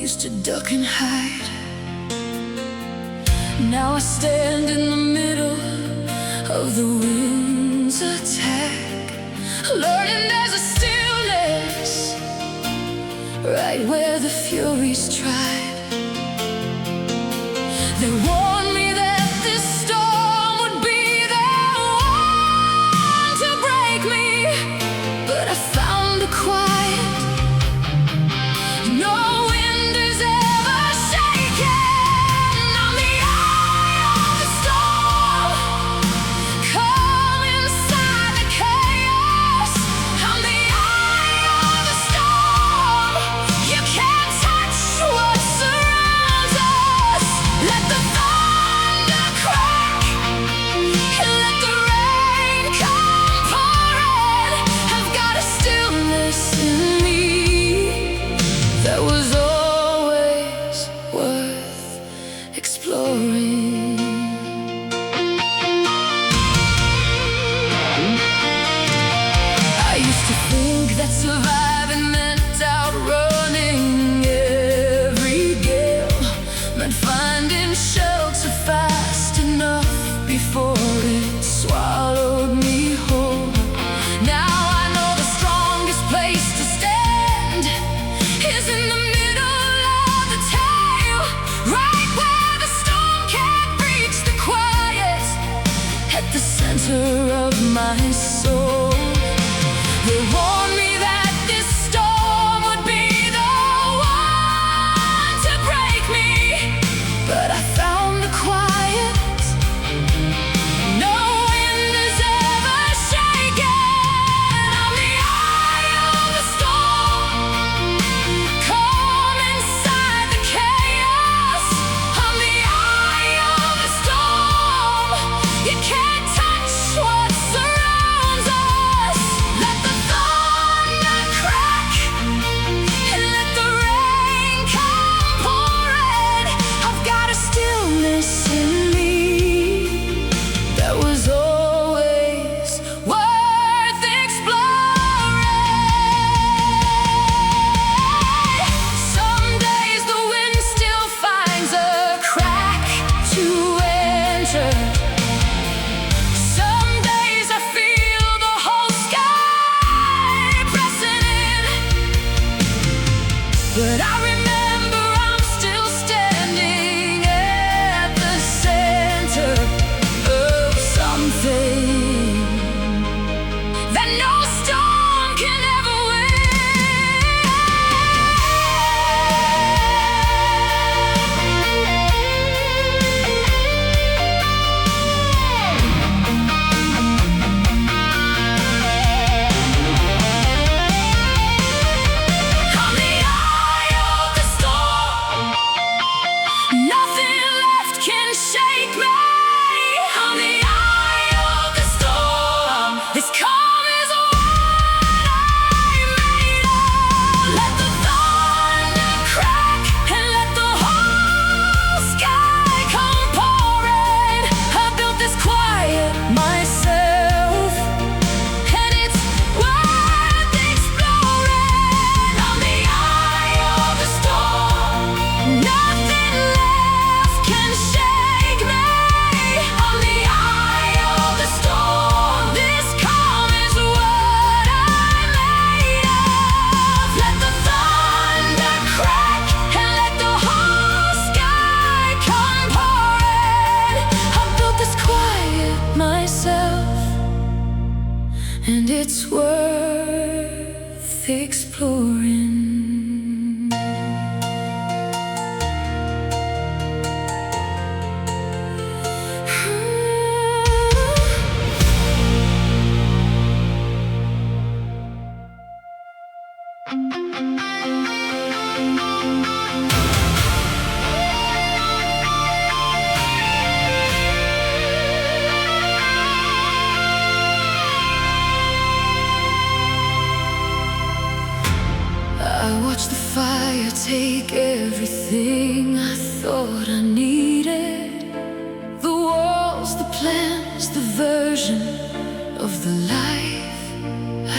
used to duck and hide. Now I stand in the middle of the wind's attack, learning there's a stillness right where the furies tried. They warned me that this storm would be the one to break me, but I found a quiet no wind has ever shaken. I'm the eye of the storm, calm inside the chaos. I'm the eye of the storm, you can't touch what surrounds us. Let the thunder crack, let the rain come pouring. I've got a stillness in me that was always worth exploring. I used to think that surviving meant outrunning every gale, meant finding shelter fast enough before it swallowed me whole. Now I know the strongest place to stand is in the middle of the tail, right where the storm can't reach the quiet, at the center of my soul. They warned me that this storm would be the one to break me, but I found the quiet no wind has ever shaken. I'm the eye of the storm, calm inside the chaos. I'm the eye of the storm, you can't touch what surrounds us. Let the thunder crack and let the rain come pouring. I've got a stillness in me that was always worth exploring. Some days the wind still finds a crack to enter. Some days I feel the whole sky pressing in, but I remember I'm still standing at the center of something that no storm can ever I'm the eye of the storm, nothing left can shake me. I'm the eye of the storm, this calm is what I'm made of. Let the thunder crack and let the whole sky come pouring. I built this quiet myself, and it's worth exploring. I'm the eye of the storm, nothing left can shake me. I'm the eye of the storm, this calm is what I'm made of. Let the thunder crack and let the whole sky come pouring. I built this quiet myself, and it's worth exploring. I watched the fire take everything I thought I needed. The walls, the plans, the version of the life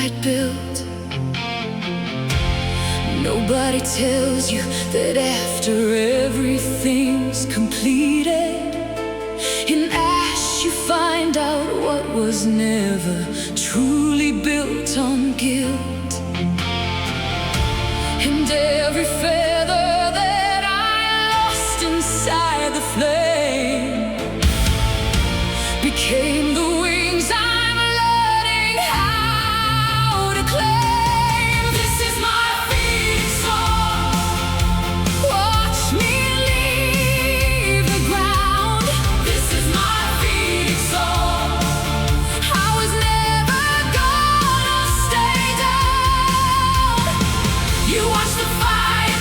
I'd built. Nobody Everybody tells you that after everything's completed, in ash you find out what was never truly built on guilt. And every feather that I lost inside the flame became the wings I'm learning how to claim. This is my phoenix song. Watch me leave the ground. This is my phoenix song. I was never gonna stay down. You watch the fire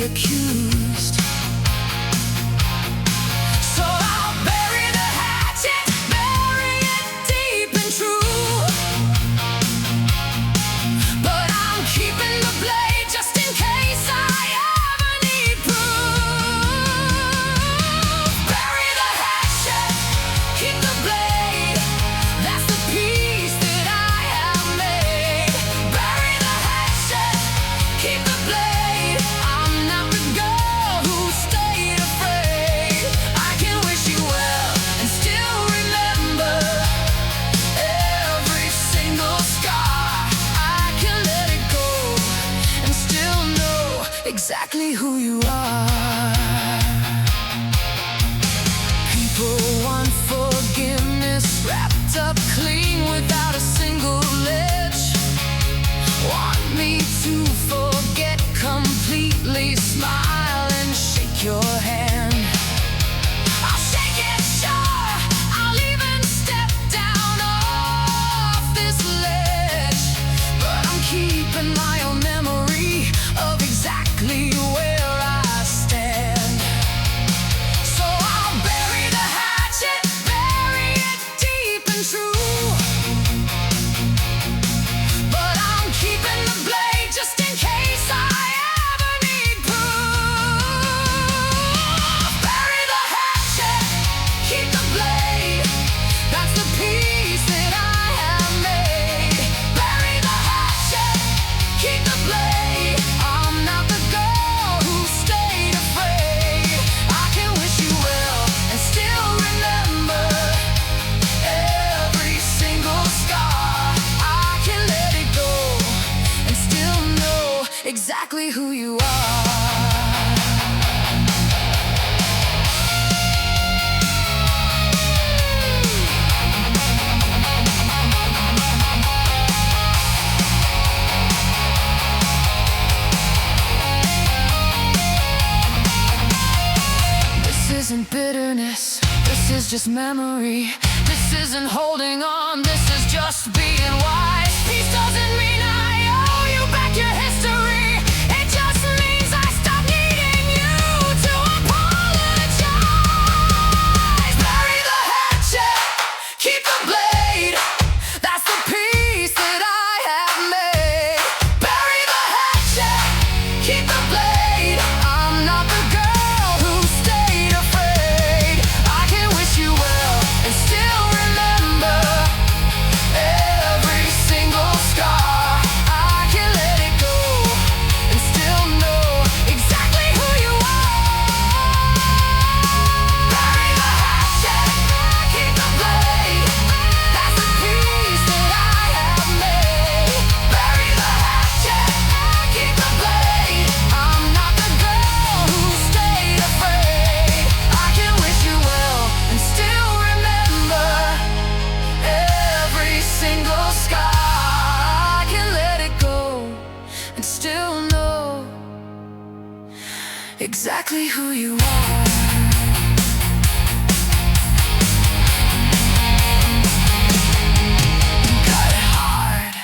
be accused. So I'll bury the hatchet, bury it deep and true. But I'm keeping the blade just in case I ever need proof. Bury the hatchet, keep the blade. That's the peace that I have made. Bury the hatchet, keep the blade. I'm not the girl who stayed afraid. I can wish you well and still remember every single scar. I can let it go and still know exactly who you are. People want forgiveness wrapped up clean without a single ledge. Want me to forget completely, smile and shake your hand. I'll shake it, sure, I'll even step down off this ledge. But I'm keeping my own memory of exactly where I stand. So I'll bury the hatchet, bury it deep and true. But I'm keeping the blade just in case I ever need proof. Bury the hatchet, keep the blade. That's the peace that I have made. Bury the hatchet, keep the blade. I'm not the girl who stayed afraid. I can wish you well and still remember every single scar. I can let it go and still know exactly who you are. This isn't bitterness, this is just memory. This isn't holding on, this is just being wise. Peace doesn't mean I owe you back your history. It just means I stopped needing you to apologize. Bury the hatchet, keep the blade. That's the peace that I have made. Bury the hatchet, keep the blade. I'm not the girl who stayed afraid. I can wish you well and still remember every single scar. I can let it go and still know exactly who you are. Bury the hatchet, keep the blade. That's the peace that I have made. Bury the hatchet, keep the blade. I'm not the girl who stayed afraid. I can wish you well and still remember every single scar. I can let it go and still know exactly who you are. Got it hard.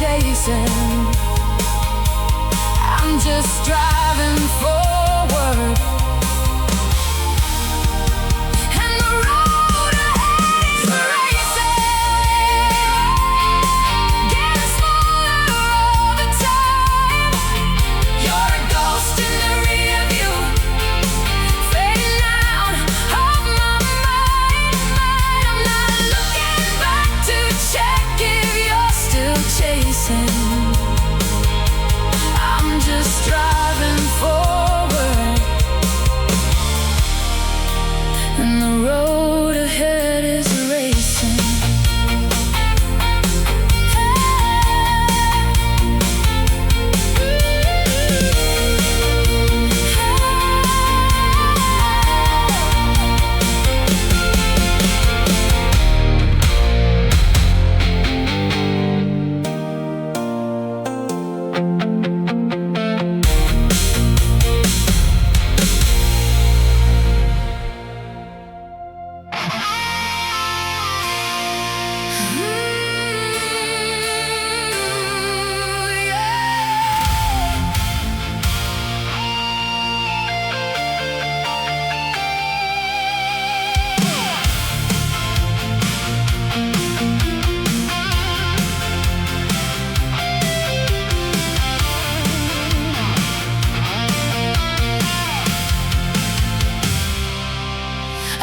chasing. I'm just driving forward, and the road ahead is racing, getting smaller all the time. You're a ghost in the rearview, fading out of my mind. I'm not looking back to check if you're still chasing. I'm just driving forward, and the road ahead is racing.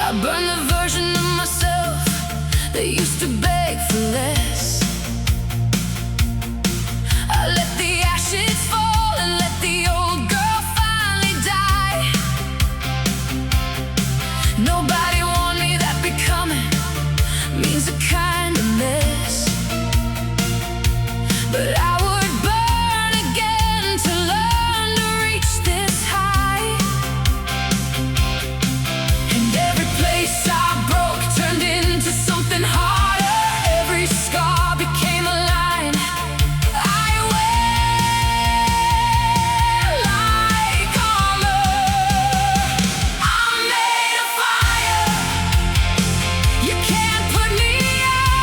I burn the version of myself that used to beg for less. I let the ashes fall and let the old girl finally die. Nobody warned me that becoming means a kind of mess, but I would burn again to learn to reach this high. And every place I broke turned into something harder. Every scar became a line I wear like armor. I'm made of fire. You can't put me out.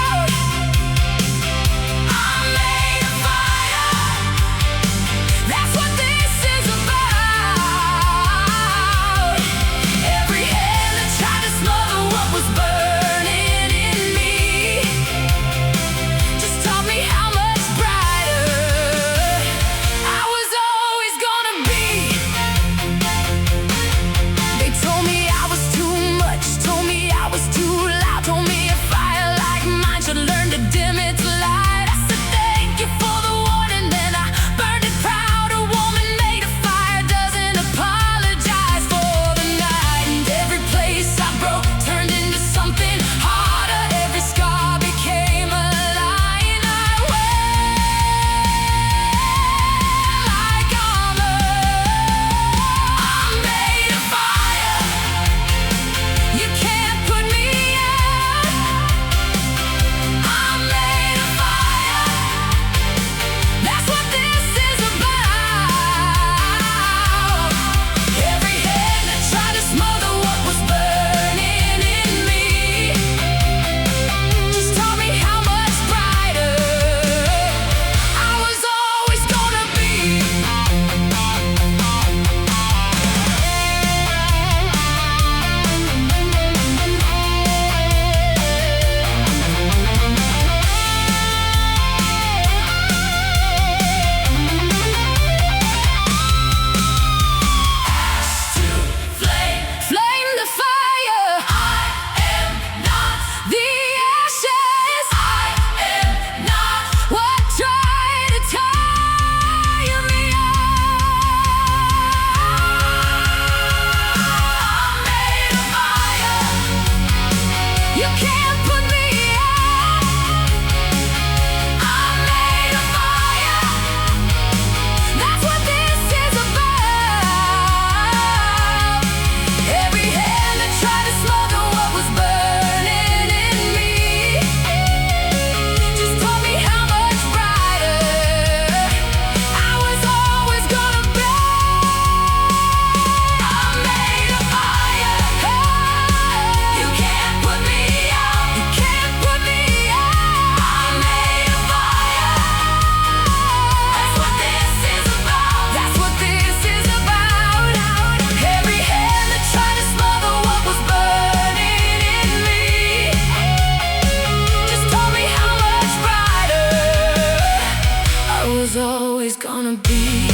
gonna be.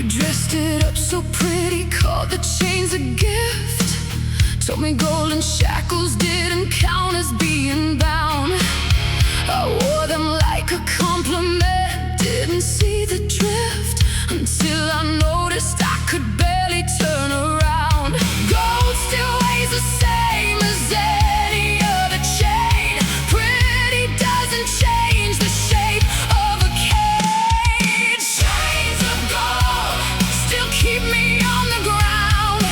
Dressed it up so pretty, called the chains a gift. Told me golden shackles didn't count as being bound. I wore them like a compliment, didn't see the drift until I noticed I could barely turn around. Gold still weighs the same as any other chain. Pretty doesn't change the shape of a cage. Chains of gold still keep me on the ground.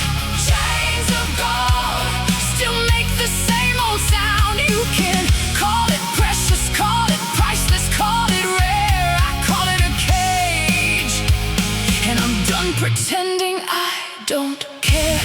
Chains of gold still make the same old sound. You can call it precious, call it priceless, call it rare. I call it a cage, and I'm done pretending I don't care.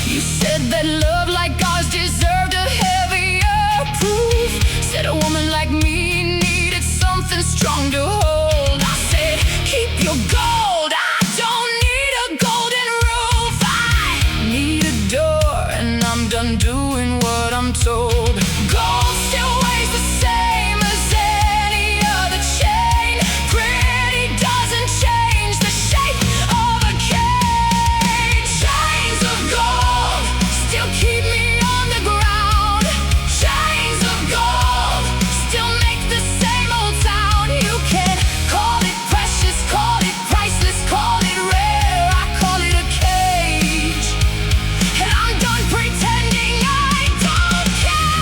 You said that love like ours deserved a heavier proof. Said a woman like me needed something strong to hold. I said, keep your gold, I don't need a golden roof. I need a door, and I'm done doing what I'm told. Gold still weighs the same as any other chain. Pretty doesn't change the shape of a cage. Chains of gold still keep me on the ground. Chains of gold still make the same old sound. You can call it precious, call it priceless, call it rare. I call it a cage, and I'm done pretending I don't care.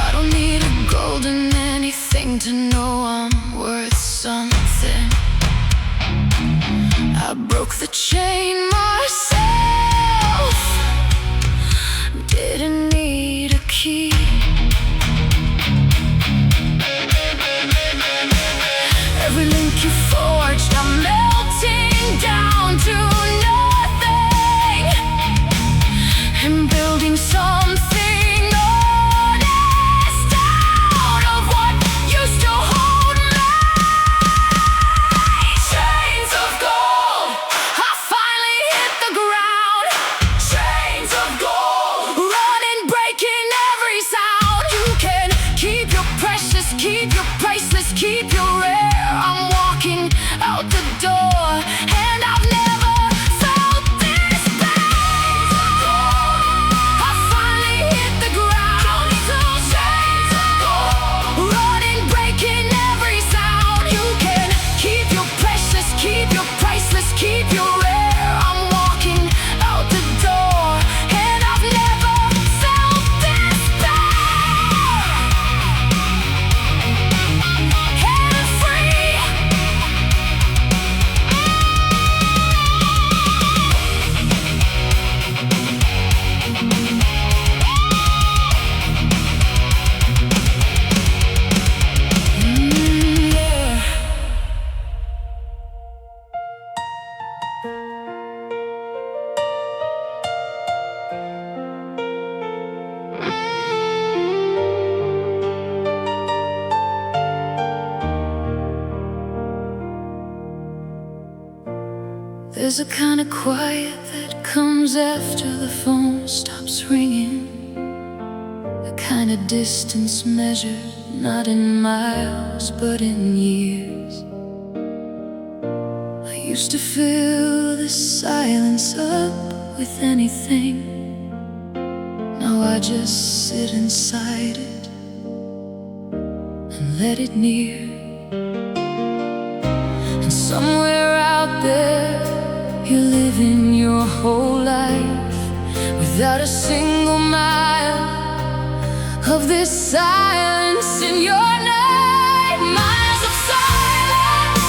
I don't need a golden anything to know I'm worth something. I broke the chain myself, didn't need a key. Every link you forged, I'm melting down to nothing and building something honest out of what used to hold me. Chains of gold, I finally hit the ground. Chains of gold, running, breaking every sound. You can keep your precious, keep your priceless, keep your rare. I'm walking out the door, and I've never felt this bad. I finally hit the ground. Chains of gold, running, breaking every sound. You can keep your precious, keep your priceless, keep your rare. I'm walking out the door, and I've never felt this bad. And free, There's a kind of quiet that comes after the phone stops ringing, a kind of distance measured not in miles but in years. I used to fill this silence up with anything. Now I just sit inside it and let it near. And somewhere out there you're living your whole life without a single mile of this silence in your night. Miles of silence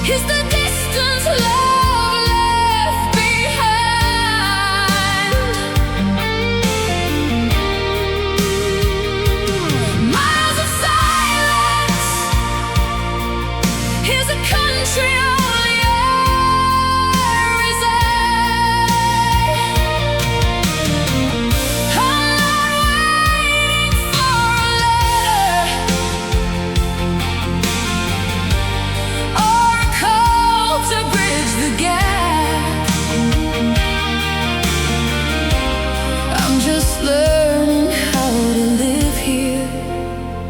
is the distance love left behind. Miles of silence is a country only I reside. I'm not waiting for a letter or a call to bridge the gap. I'm just learning how to live here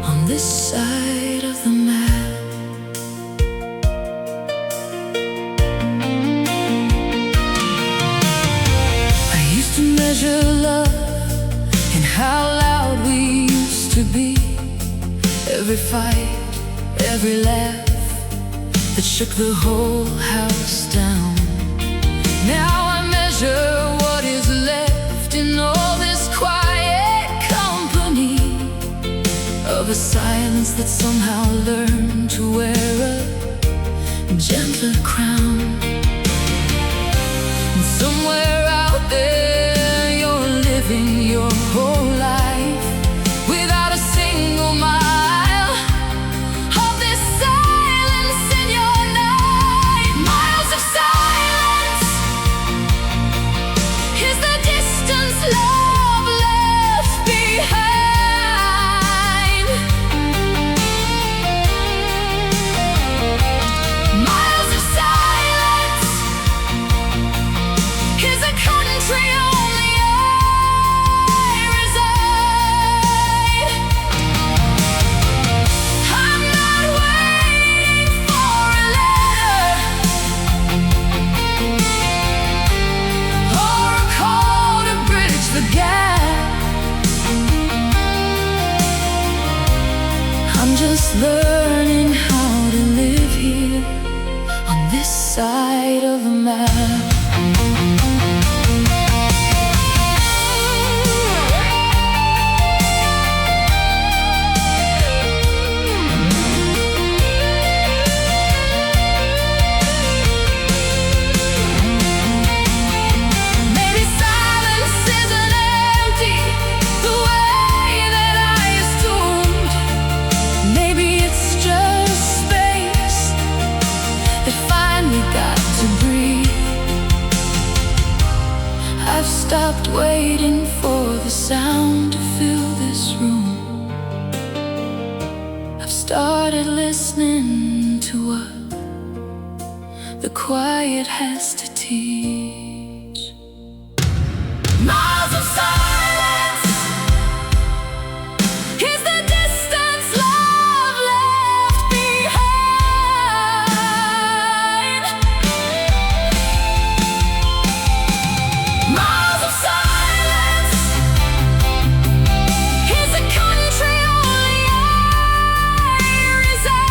on this side of the map. I used to measure love and how loud we used to be. Every fight, every laugh that shook the whole house down. Now I measure what is left in all this quiet company of a silence that somehow learned to wear a gentler crown. And somewhere out there you're living your whole life without a single mile of this silence in your night. Miles of silence is the distance love left behind. Miles of silence is a country only I reside. I'm not waiting for a letter or a call to bridge the gap. I'm just learning how to live here on this side of the map. Maybe silence isn't empty the way that I assumed. Maybe it's just space that finally got to breathe. I've stopped waiting for the sound to fill this room. I've started listening to what the quiet has to teach. Miles of silence is the distance love left behind. Miles of silence is a country only I reside.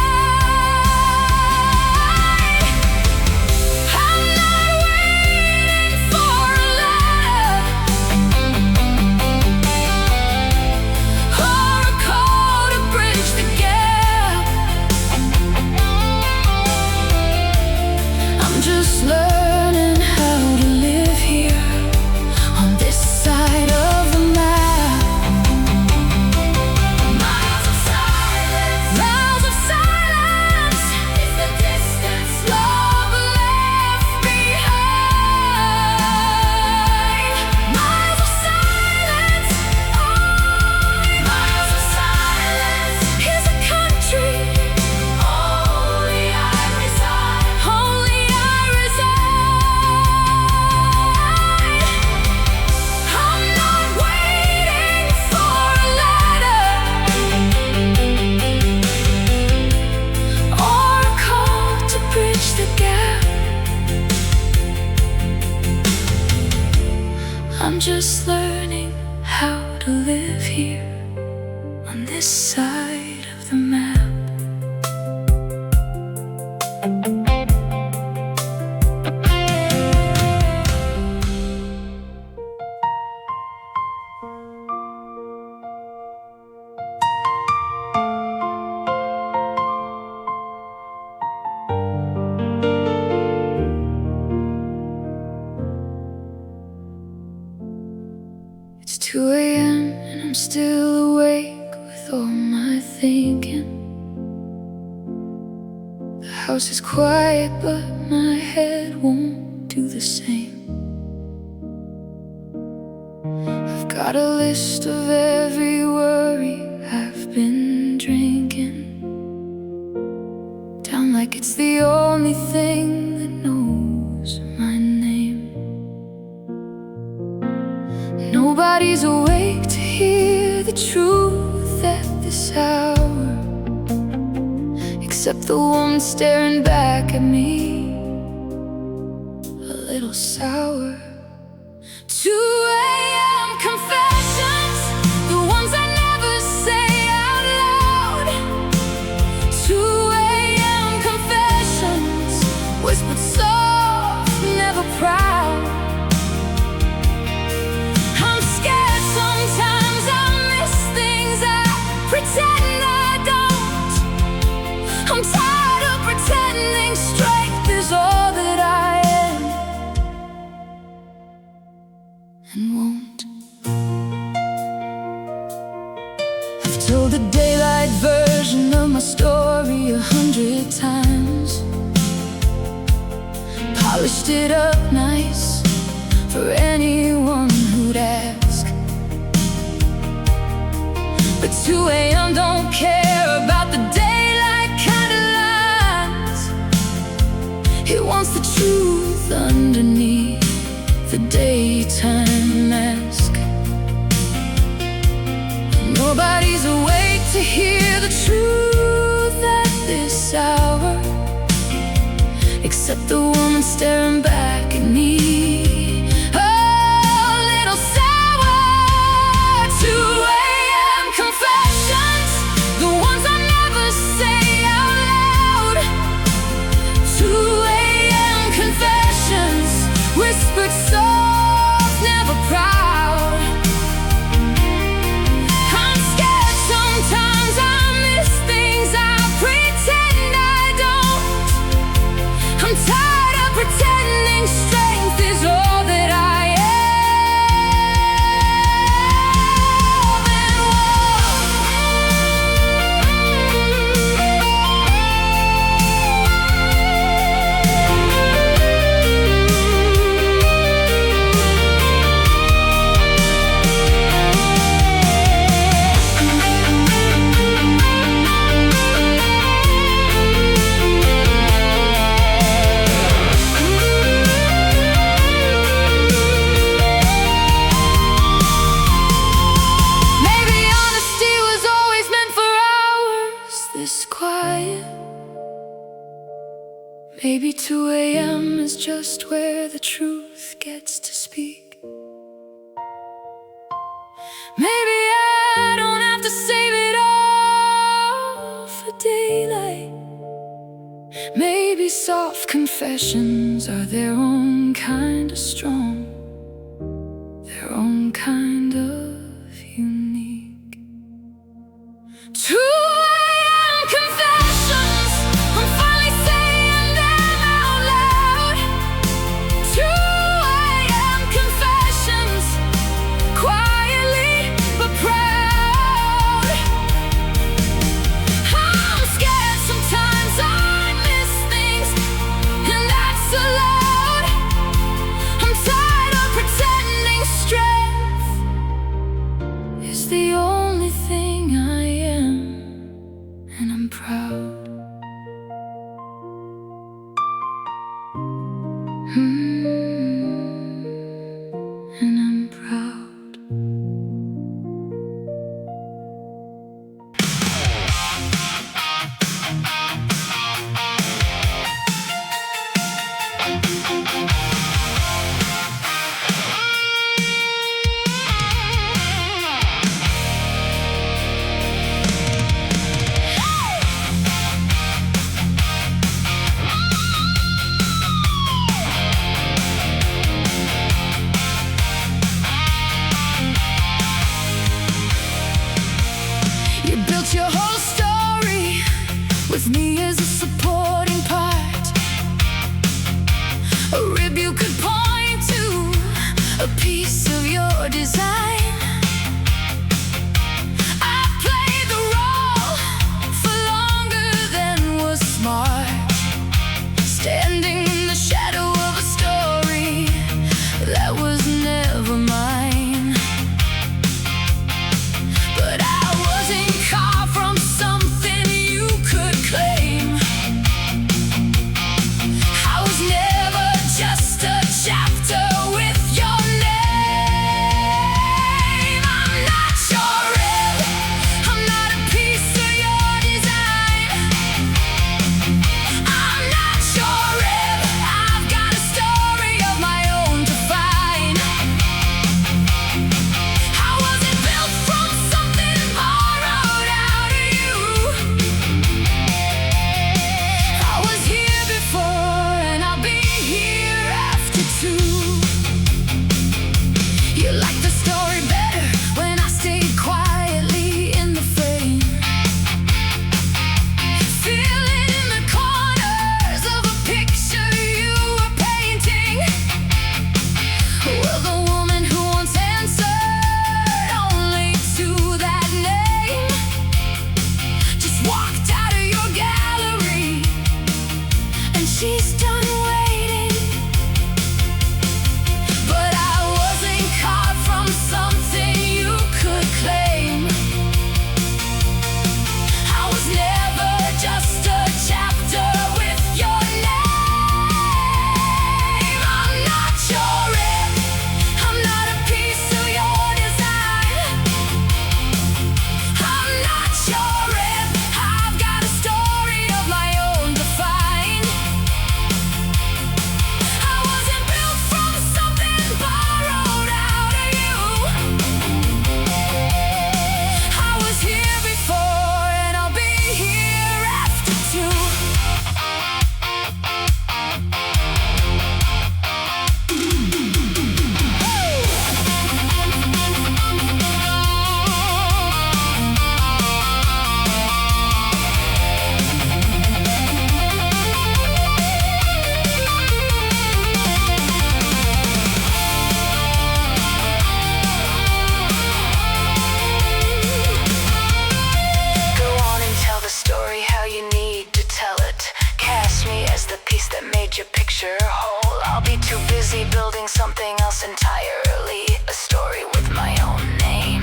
I'm not waiting on this side of the map. It's 2 a.m. and I'm still awake with all my thinking. The house is quiet but my head won't do the same. I've got a list of every worry I've been drinking down like it's the only thing that knows my name. Nobody's awake to hear the truth at this hour, except the woman staring back at me, a little sour. 2 a.m. confessions, the ones I never say out loud. 2 a.m. confessions, whispered soft, never proud. I'm scared sometimes I miss things I pretend I don't. I'm tired of pretending strength is all that I am and won't. I've told the daylight version of my story 100 times, polished it up nice for anyone who'd ask. But 2 a.m. don't care about the daylight kind of lines. It wants the truth underneath the daytime mask. Nobody's awake to hear the truth at this hour, except the woman staring back at me, a little sour. 2 a.m. confessions, the ones I never say out loud. 2 a.m. confessions, whispered soft, never proud. I'm scared sometimes I miss things I pretend I don't. I'm tired of pretending strength is all that I am and maybe honesty was always meant for hours this quiet. Maybe 2 a.m. is just where the truth gets to speak. Maybe I don't have to save it all for daylight. Maybe soft confessions are their own kind of strong, their own kind of unique. 2 a.m. confessions, I'm finally saying them out loud. 2 a.m. confessions, quietly but proud. I'm scared sometimes I miss things, and that's allowed. I'm tired of pretending strength is the only thing I am almost entirely a story with my own name.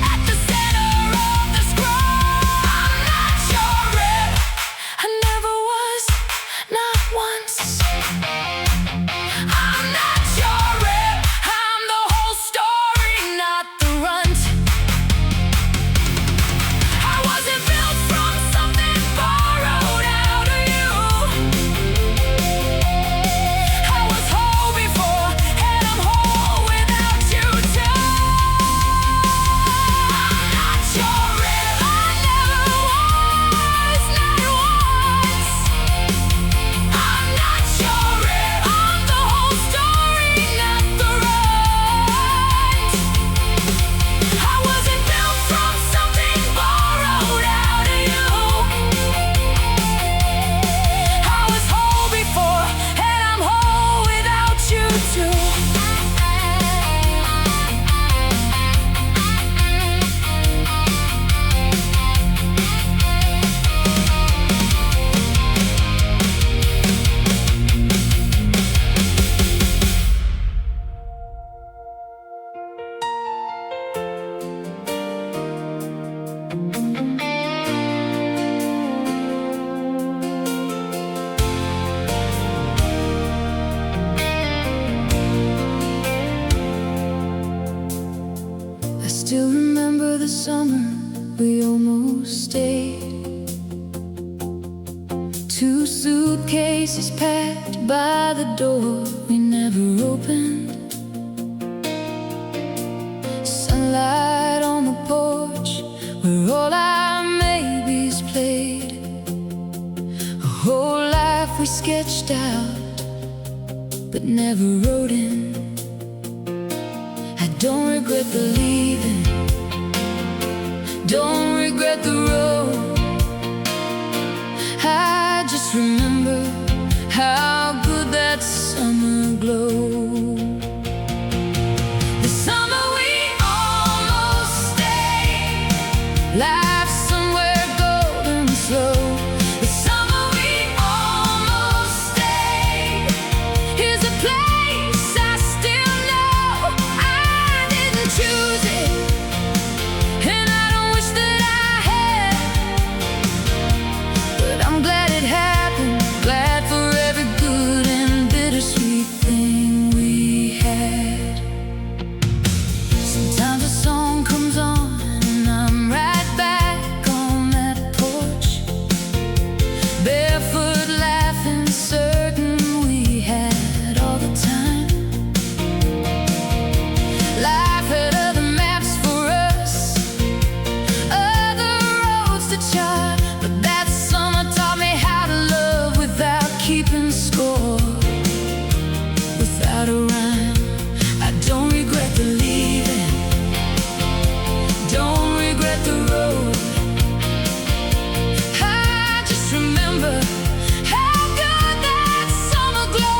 At the center of the scroll, I'm not your rep. I never was, not once. I'm not your rep. I'm the whole story, not the runt. I wasn't built from something borrowed out of you. I was whole before, and I'm whole without you too. I'm not your rep. I never was, not once. I'm not your rep. I'm the whole story, not the runt. I wasn't built from something borrowed out of you. I was whole before, and I'm whole without you too. I still remember the summer we almost stayed. 2 suitcases packed by the door we never opened. Sunlight on the porch where all our maybes played. A whole life we sketched out but never wrote in. I don't regret the leaving, don't regret the road. I just remember how good that summer glowed. The summer we almost stayed, life somewhere golden slow. The summer we almost stayed, here's a place I still know. I didn't choose it, and I don't wish that I had, but I'm glad it happened, glad for every good and bittersweet thing we had. Sometimes a song comes on and I'm right back on that porch, barefoot laughing, certain we had all the time. Life had other maps for us, other roads to chart, but that summer taught me how to love without keeping score, without a rhyme. I don't regret the leaving, don't regret the road. I just remember how good that summer glowed.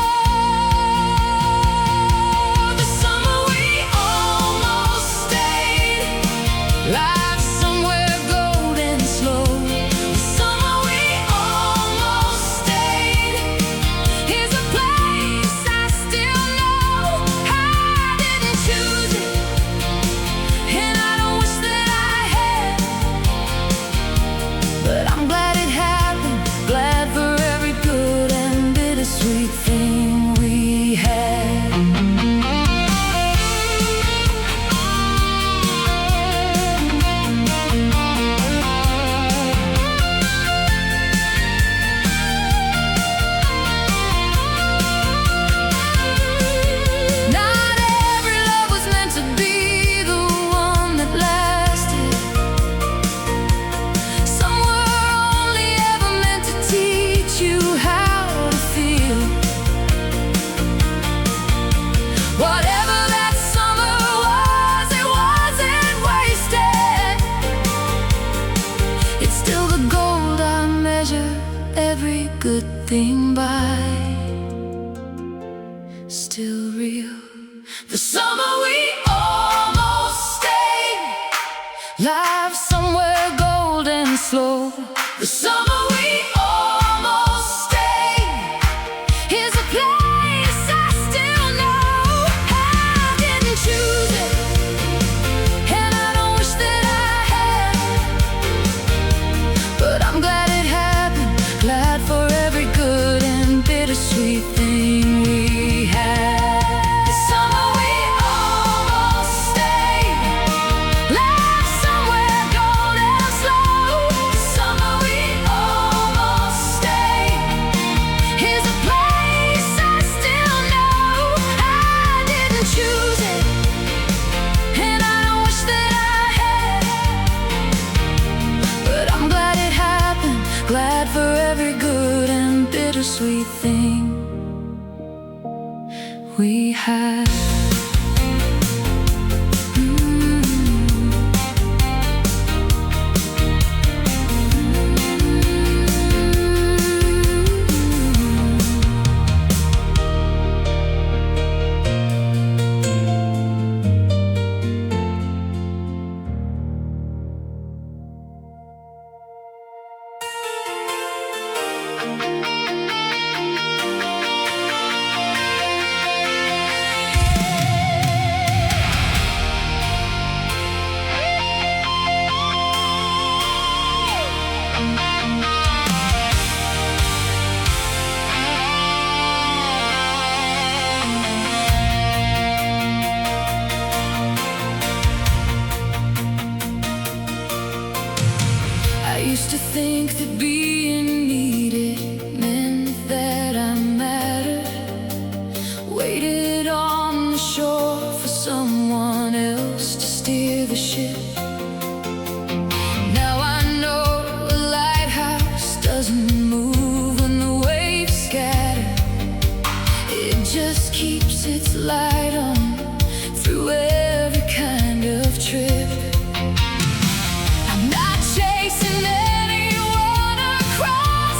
The summer we almost stayed, life somewhere golden slow. The summer we almost stayed, here's a place I still know. I didn't choose it, and I don't wish that I had, but I'm glad it happened, glad for every good and bittersweet thing we had. Not every love was meant to be the one that lasted. Some were only ever meant to teach you how to feel. Whatever that summer was, it wasn't wasted. It's still the gold I measure every good thing by, still real. The summer we almost stayed, life somewhere golden slow. The summer we almost stayed, here's a place I still know. sweet thing we had. I used to think that being needed meant that I mattered. Waited on the shore for someone else to steer the ship. Now I know a lighthouse doesn't move when the waves scatter. It just keeps its light on through every kind of trip. I'm not chasing anyone across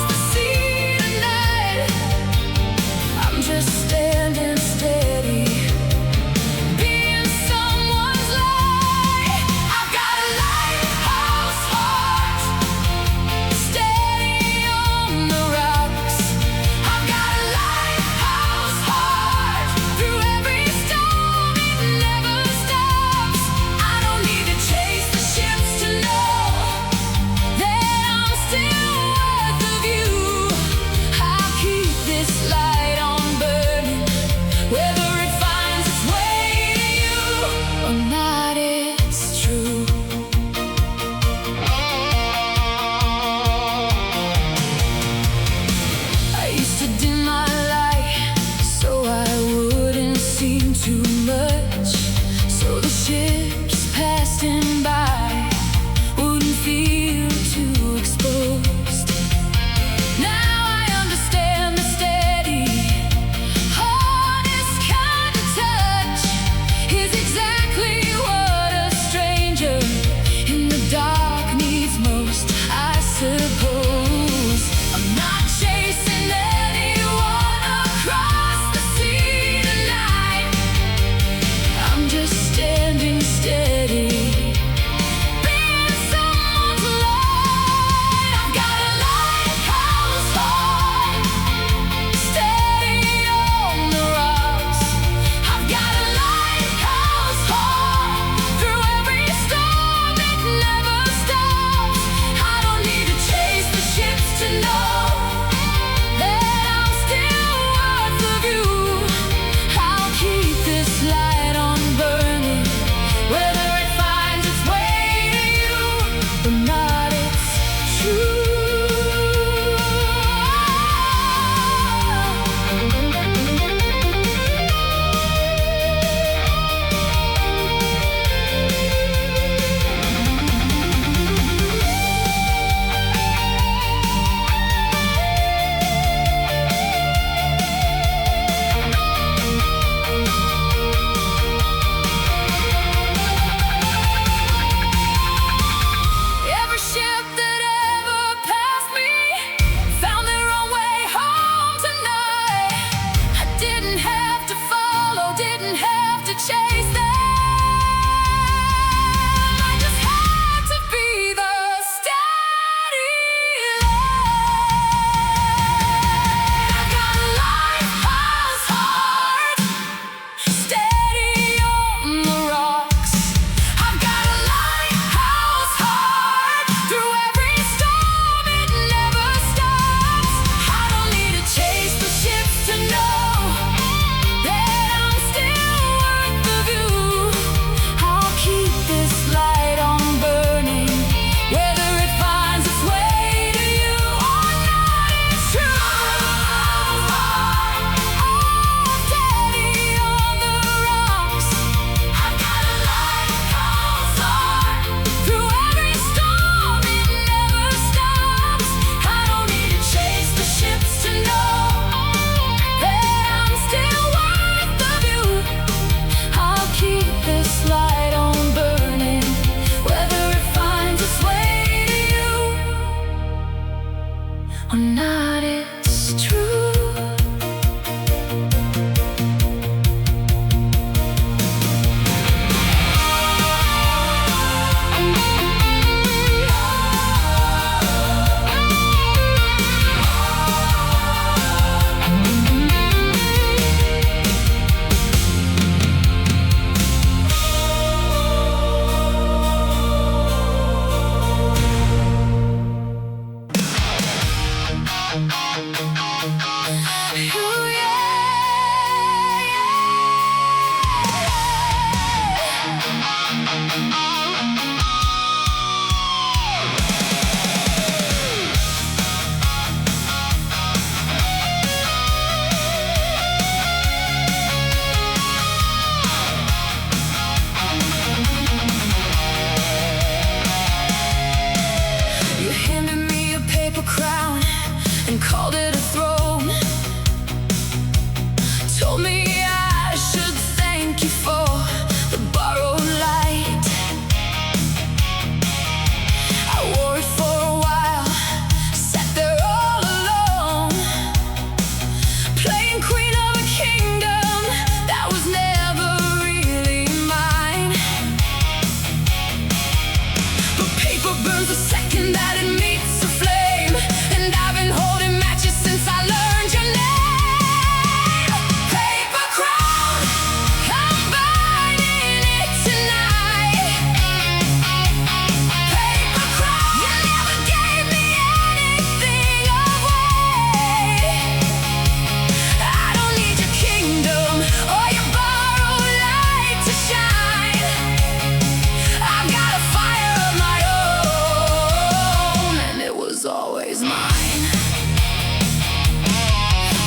always mine.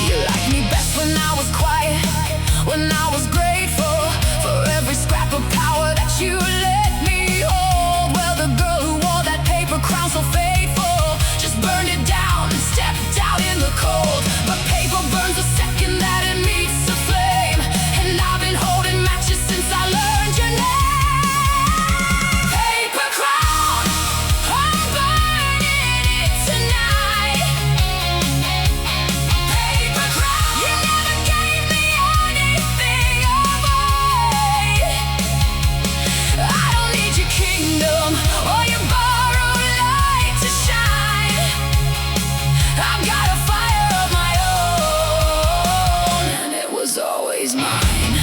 You liked me best when I was quiet, when I was grateful for every scrap of power that you let me hold. Well, the girl who wore that paper crown so faithful just burned it down and stepped out in the cold. But paper burns the second that it meets the flame, and I've been holding matches since I learned your name. Paper crown, I'm burning it tonight. Paper crown, you never gave me anything away. I don't need your kingdom or your borrowed light to shine. I've got a fire of my own, and it was always mine.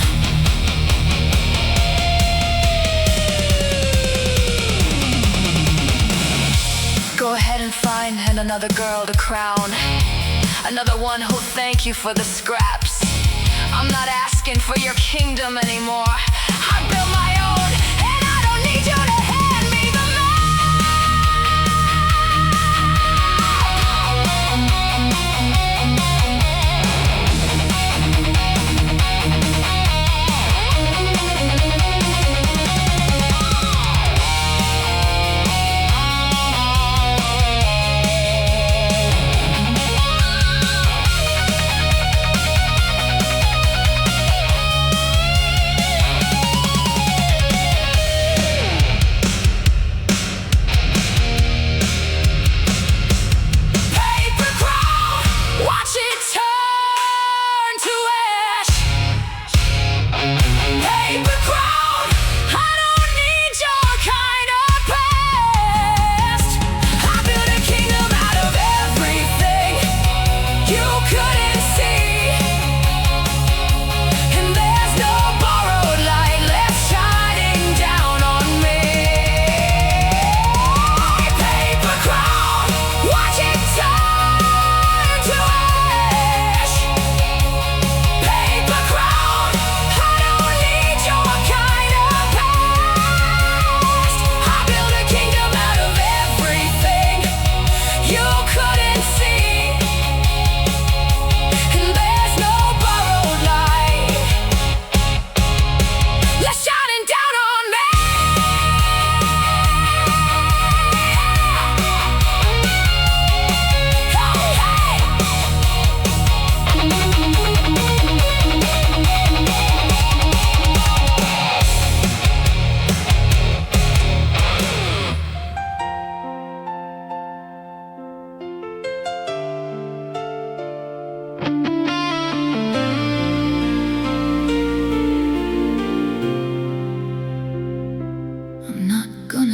Go ahead and find another girl to crown, another one who'll thank you for the scraps. I'm not asking for your kingdom anymore. I built my own, and I don't need you to hand me the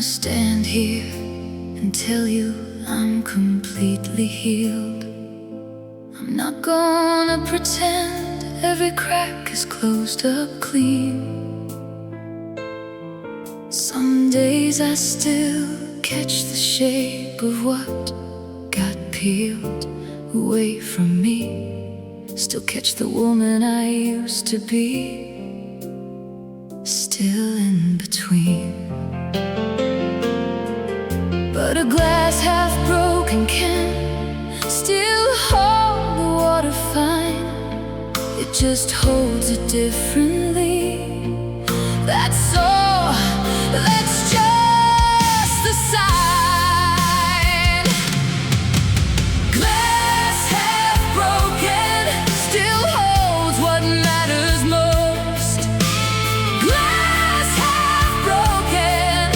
stand here and tell you I'm completely healed. I'm not gonna pretend every crack is closed up clean. Some days I still catch the shape of what got peeled away from me. Still catch the woman I used to be, still in between. But a glass half broken can still hold the water fine. It just holds it differently. That's all, that's just the sign. Glass half broken still holds what matters most. Glass half broken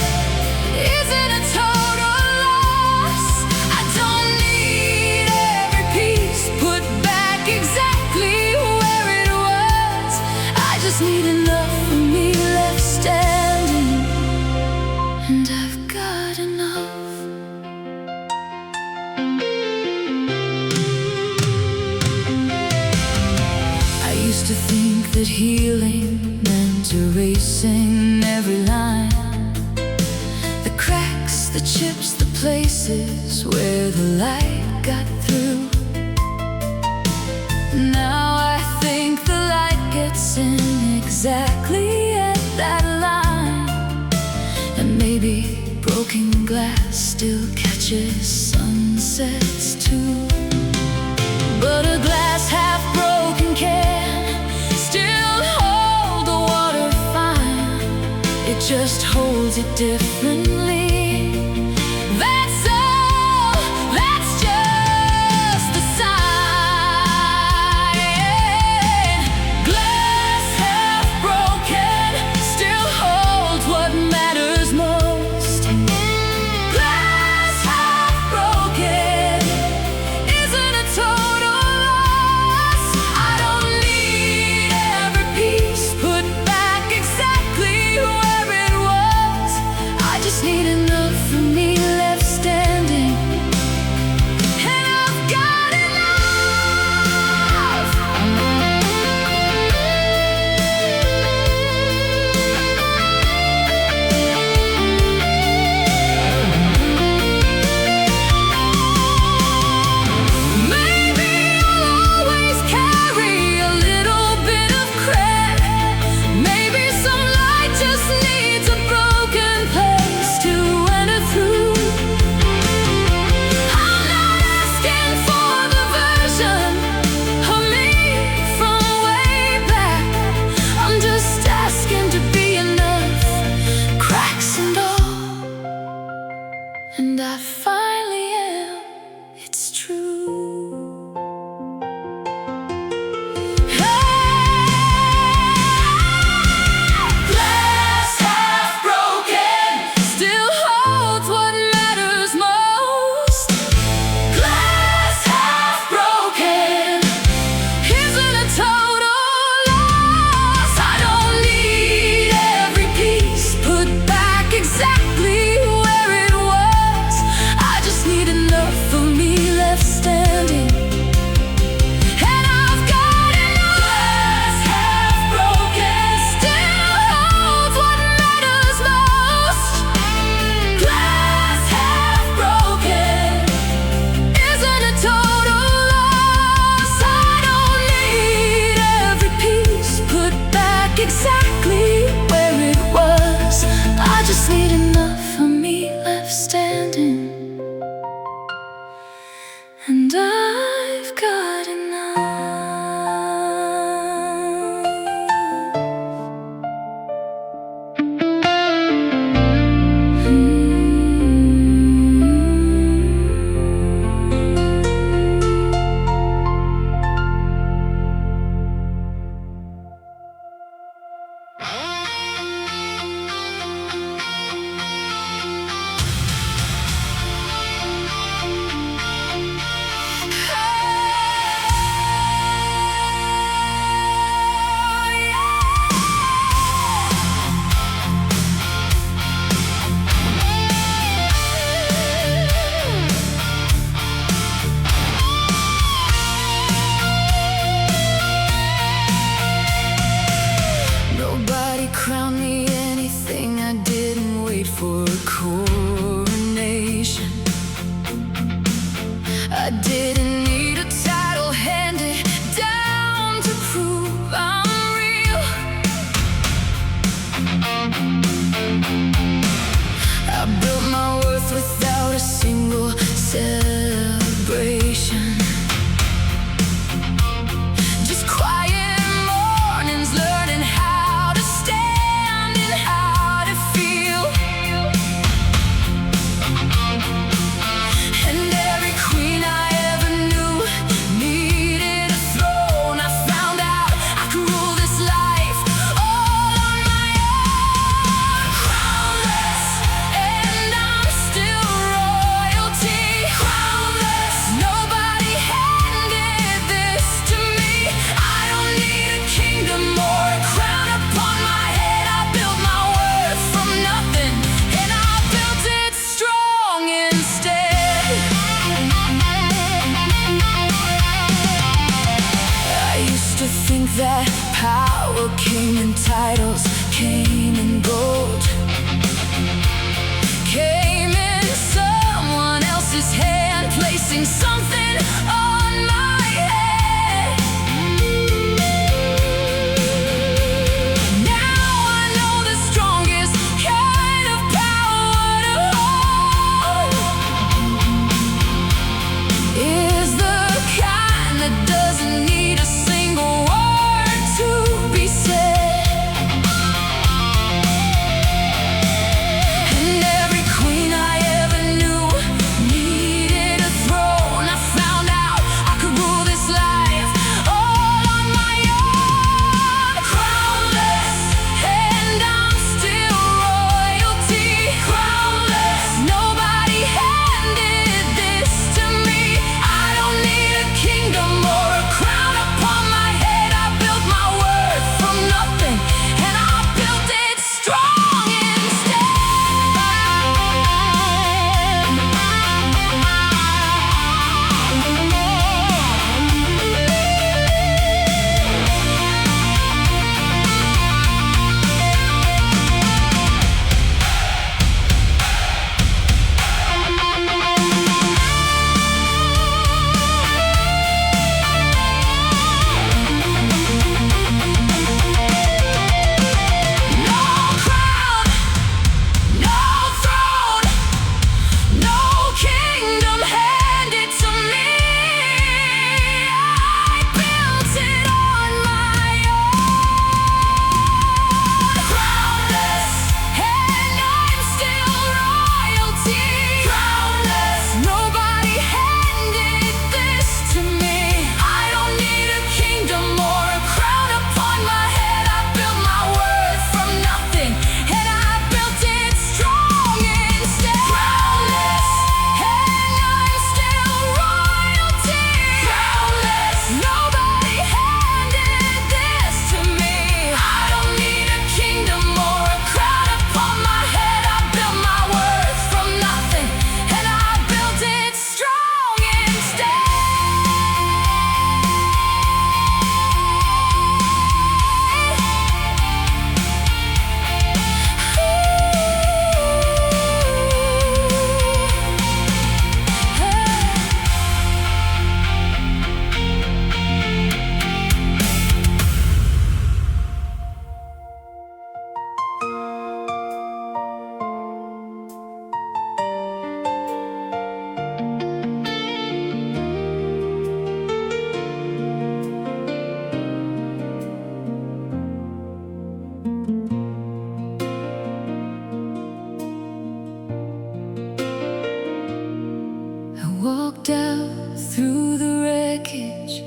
isn't a total loss. I don't need every piece put back exactly where it was. I just need enough for me left standing, and I've got enough. I used to think that healing meant erasing every line, the cracks, the chips, the places where the light got through. Now I think the light gets in exactly at that line, and maybe broken broken glass still catches sunsets too. But a glass half broken can still hold the water fine. It just holds it differently. That's all, that's just the sign. Glass half broken still holds what matters most. Glass half broken isn't a total loss. I don't need every piece put back exactly where it was. I just need enough for me left standing, and I've got enough. Maybe I'll always carry a little bit of credit. Maybe some light just needs a broken place to enter through. I'm not asking for the version of me from way back. I'm just asking to be enough, cracks and all. And I finally am, it's true. Glass half broken still holds what matters most. Glass half broken isn't a total loss. I don't need every piece put back exactly where it was. I just need enough for me left standing, and I've got enough. Glass half broken still holds what matters most. Glass half broken isn't a total loss. I don't need every piece put back exactly where it was. I just need enough for me left standing, and I've got enough. Nobody crowned me anything. I didn't wait for a coronation. I didn't need a title handed down to prove I'm real. I built my worth without a single celebration. Just quiet mornings, learning how to stand and how to feel. And every queen I ever knew needed a throne. I found out I could rule this life all on my own. Crownless, and I'm still royalty. Crownless, nobody handed this to me. I don't need a kingdom or a crown upon my head. I built my worth from nothing, and I built it strong instead. I used to think that power came in titles, came in gold, came in someone else's hand, placing something on my head. Now I know the strongest kind of power to hold. walked out through the wreckage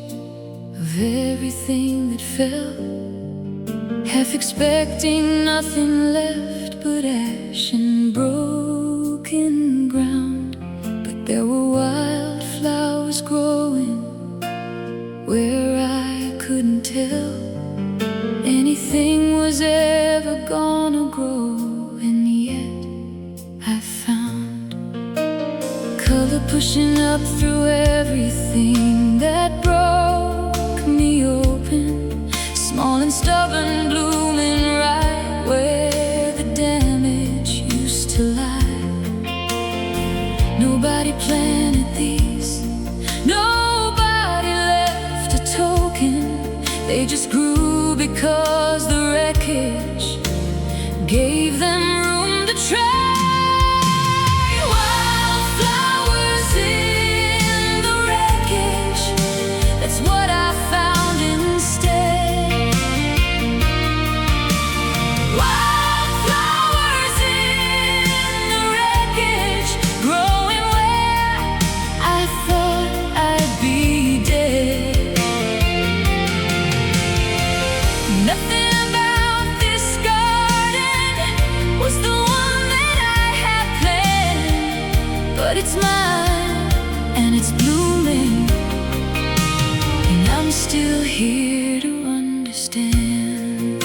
of everything that fell, half expecting nothing left but ash and broken ground. But there were wildflowers growing where I couldn't tell anything was ever gonna grow. And yet I found color pushing up through everything that broke me open, small and stubborn, blooming right where the damage used to lie. Nobody planted these, nobody left a token. They just grew because the wreckage gave them room to try. Wildflowers in the wreckage, that's what I found instead. Wildflowers in the wreckage, growing where I thought I'd be dead. Nothing about this garden was the one that I had planned, but it's mine and it's blooming, and I'm still here to understand.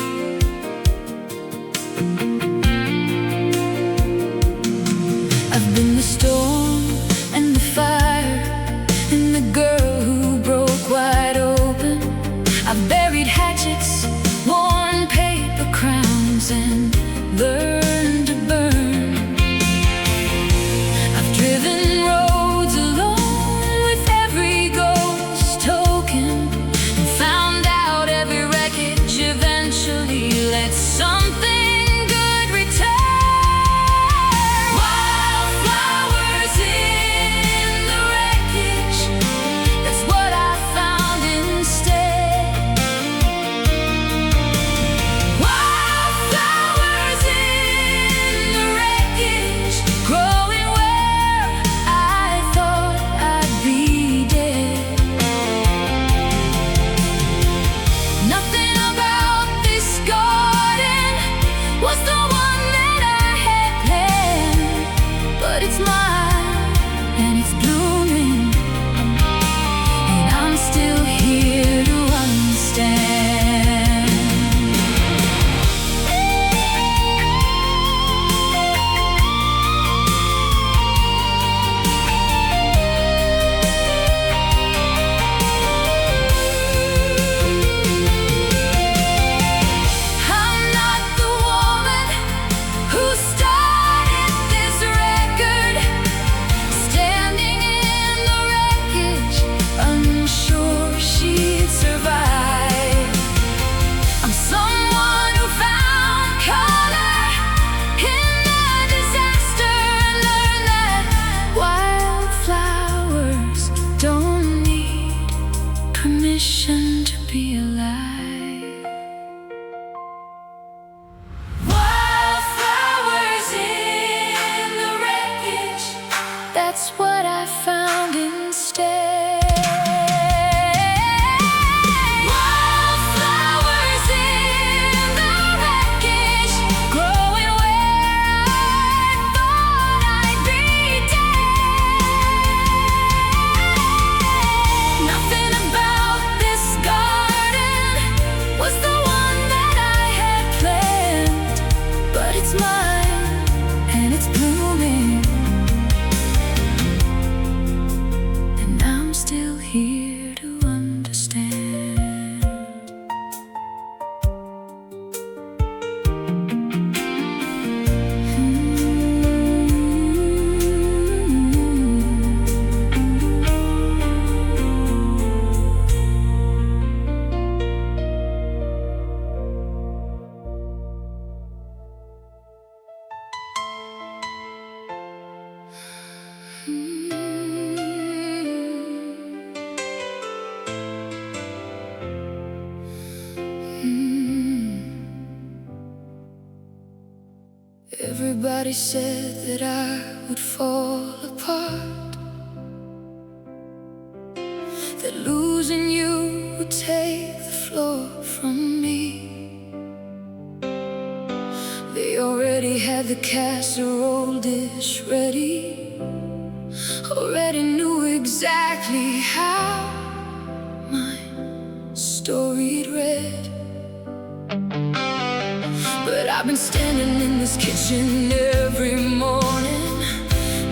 I've been the storm and the fire and the girl who broke wide open. I've buried hatchets, worn paper crowns, and learned to burn. I've driven roads alone with every ghost token, and found out every wreckage eventually lets something good return. Wildflowers in the wreckage, that's what I found instead. Wildflowers in the wreckage, growing where I thought I'd be dead. Nothing about this garden was the one that I had planned, but it's mine and it's blooming, and I'm still here to understand. I'm not the woman who started this record, standing in the wreckage, unsure she'd survive. I'm someone who found color in the disaster and learned that wildflowers don't need permission to be alive. Wildflowers in the wreckage, that's what I found instead. Wildflowers in the wreckage, growing where I thought I'd be dead. Nothing about this garden was the one that I had planned, but it's mine and it's blooming, and I'm still here to understand. Everybody said that I would fall apart, that losing you would take the floor from me. They already had the casserole dish ready, already knew exactly how my story'd read. But I've been standing in this kitchen every morning,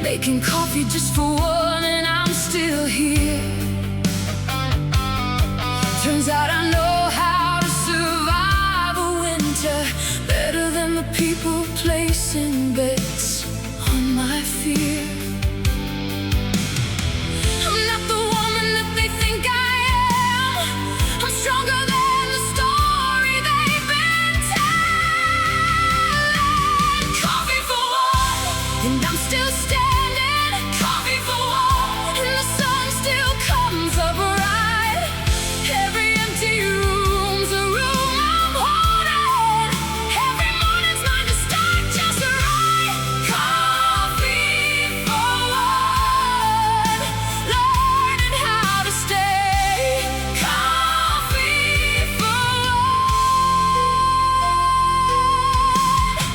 making coffee just for one, and I'm still here. Turns out I know how to survive a winter better than the people placing bets on my fear. I'm not the woman that they think I am. I'm stronger than the story they've been telling. Coffee for one, and I'm still standing. Coffee for one, and the sun still comes up right. Every empty room's a room I'm holding. Every morning's mine to start just right. Coffee for one, learning how to stay. Coffee for one.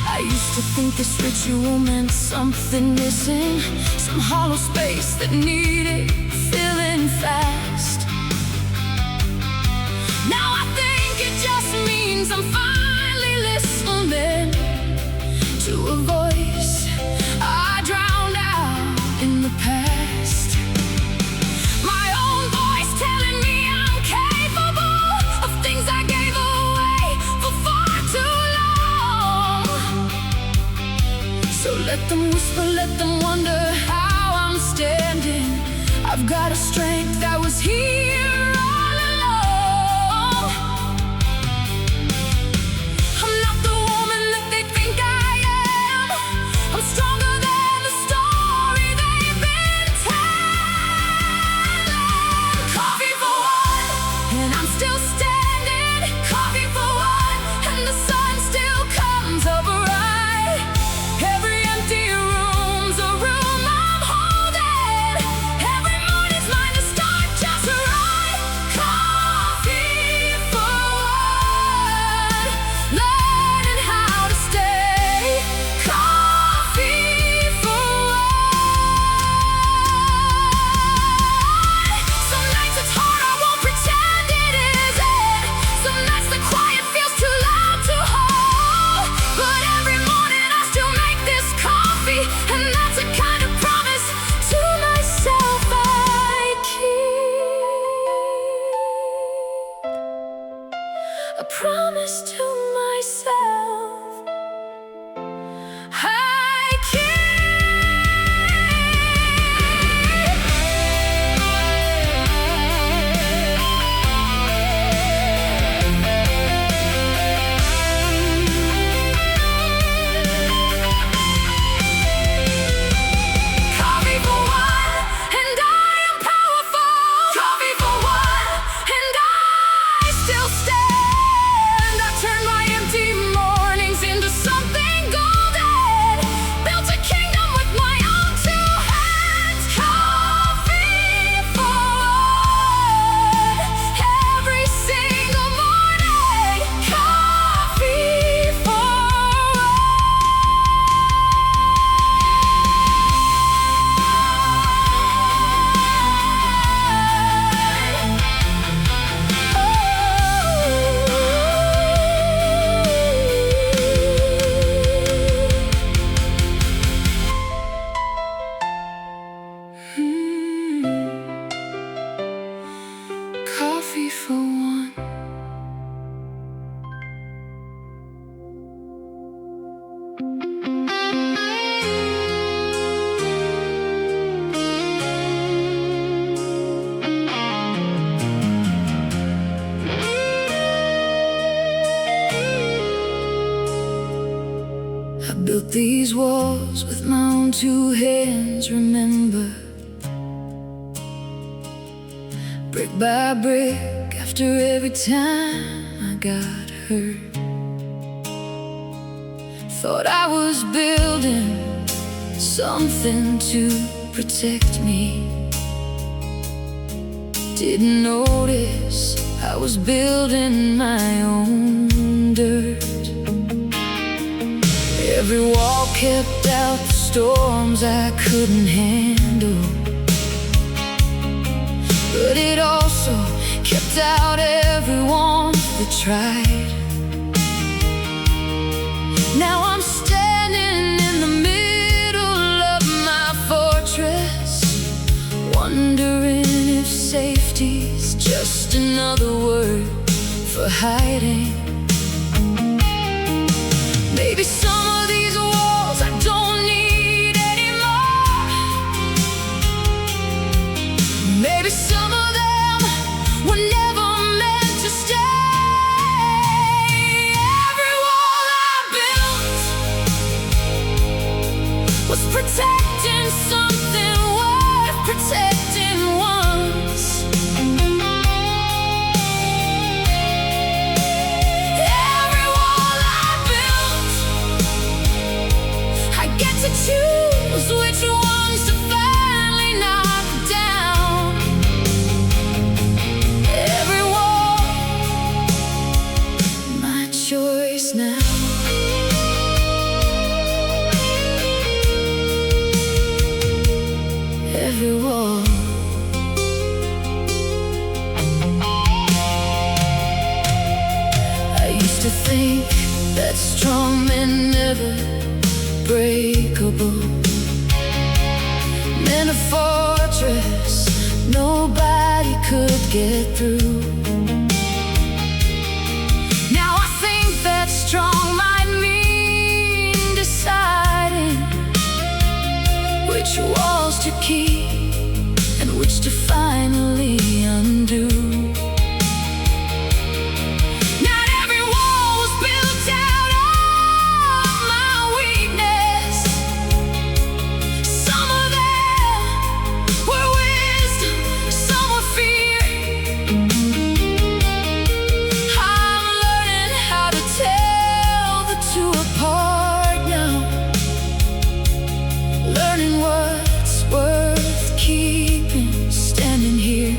I used to think this ritual meant something missing, some hollow space that needed filling fast. Now I think it just means I'm finally listening to a voice I drowned out in the past. My own voice telling me I'm capable of things I gave away for far too long. So let them whisper, let them wonder how I'm standing. I've got a strength that was here all along. I'm not the woman that they think I am. I'm stronger than the story they've been telling. Coffee for one, and I'm still standing. Coffee for one, and the sun still comes up right. Every empty room's a room I'm holding. Every morning's mine to start just right. Coffee for one, learning how to stay. Coffee for one. Some nights it's hard, I won't pretend it isn't. Some nights the quiet feels too loud to hold. But every morning I still make this coffee, and that's a kind of promise to myself I keep. A promise to myself I Coffee for one, and I am powerful. Coffee for one, and I still stand. I turn my empty mornings into something golden. Built a kingdom with my own two hands. Coffee for one, every single morning. Coffee for Coffee for one. I built these walls with my own two hands, remember. Brick by brick, after every time I got hurt. Thought I was building something to protect me. Didn't notice I was building my own dirt. Every wall kept out the storms I couldn't handle, but it also kept out everyone that tried. Now I'm standing in the middle of my fortress, wondering if safety's just another word for hiding. Maybe some of these walls I don't need anymore. Maybe some of them were never meant to stay. Every wall I built was protecting something worth protecting once. Every wall I built, I get to choose which ones to finally knock down. Every wall, my choice now. Every wall. I used to think that strong men never breakable, meant a fortress nobody could get through. Now I think that strong might mean deciding which walls to keep and which to finally undo. Not every wall was built out of my weakness. Some of them were wisdom, some were fear. I'm learning how to tell the two apart now, learning what's worth keeping, standing here.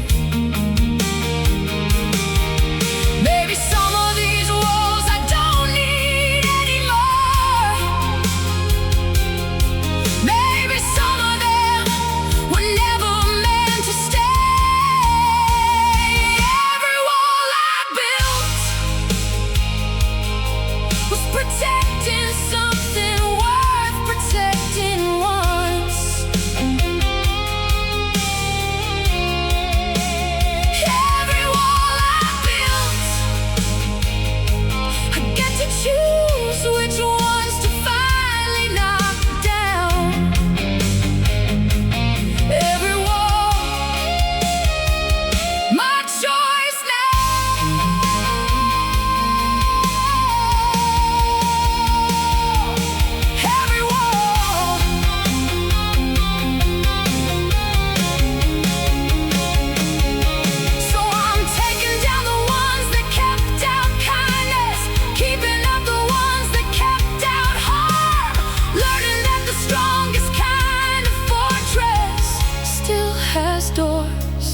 Maybe some of these walls I don't need anymore. Maybe some of them were never meant to stay. Every wall I built was protecting something worth protecting once. Every wall I built, I get to choose which ones to finally knock down. Every wall, my choice now. Every wall. So I'm taking down the ones that kept out kindness, keeping up the ones that kept out harm, learning that the strongest kind of fortress still has doors,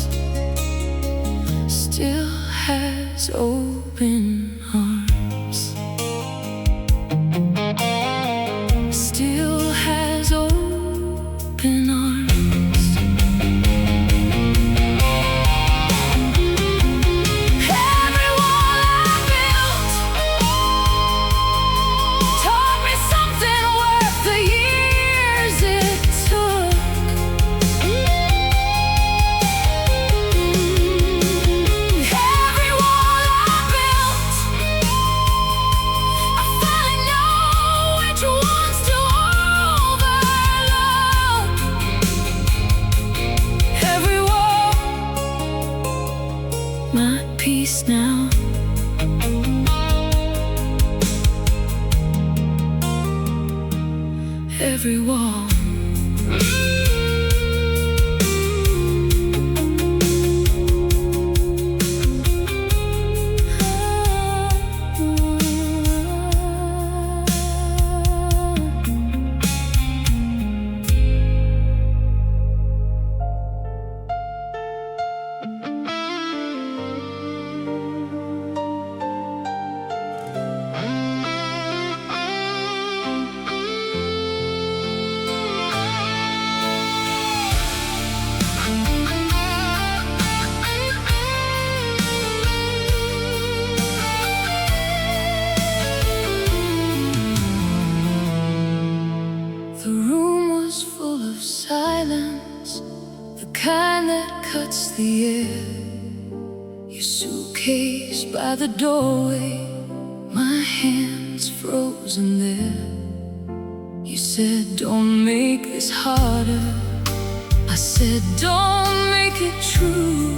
still has open arms, still has open arms. Every wall I built taught me something worth the years it took. Every wall I built, I finally know which ones to overlook. Every wall, my peace now. Every wall. glass, the kind that cuts the air. Your suitcase by the doorway, my hands frozen there. You said, don't make this harder. I said, don't make it true.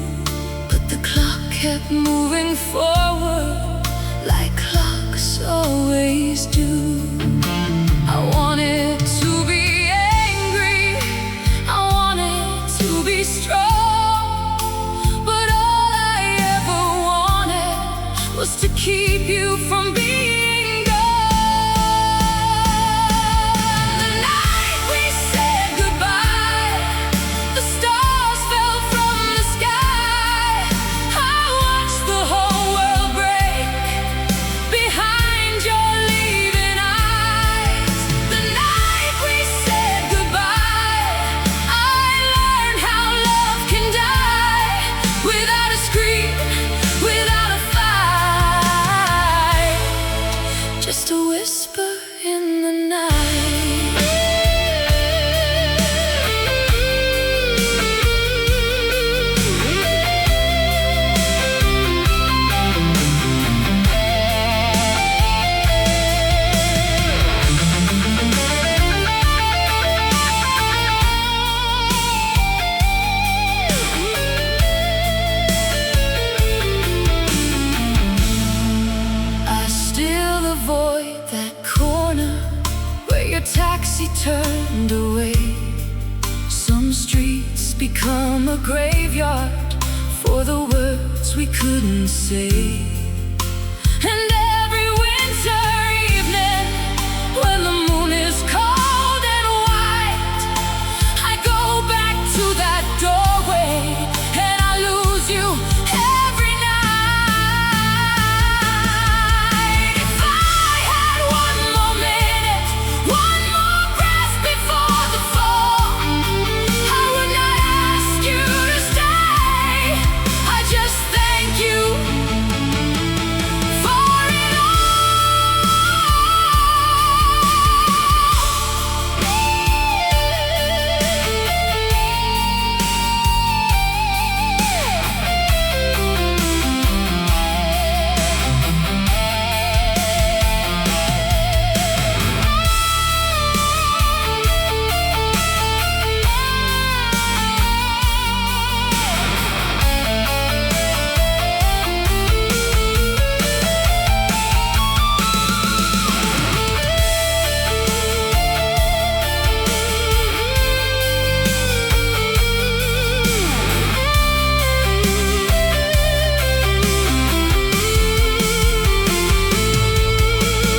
But the clock kept moving forward, like clocks always do. I wanted to be angry, I wanted to be strong, but all I ever wanted was to keep you from being gone. The night we said goodbye, the stars fell from the sky. I watched the whole world break behind your leaving eyes. The night we said goodbye, I learned how love can die without a scream, without a fight, just a whisper in the night. I still avoid that corner where your taxi turned away. Some streets become a graveyard for the words we couldn't say. And every winter evening, when the moon is cold and white, I go back to that doorway and I lose you every night. If I had one more minute, one more breath before the fall, I would not ask you to stay. I just thank you for it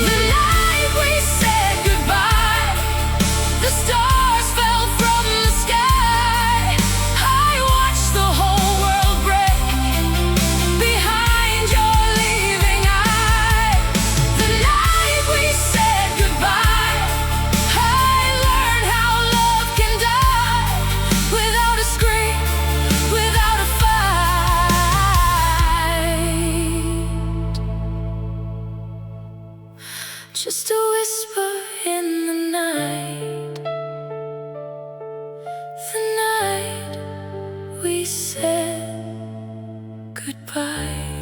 The night we said goodbye, the stars fell from the sky. I watched the whole world break behind your leaving eyes. The night we said goodbye, I learned how love can die without a scream, without a fight, just a whisper in the night. The night we said goodbye.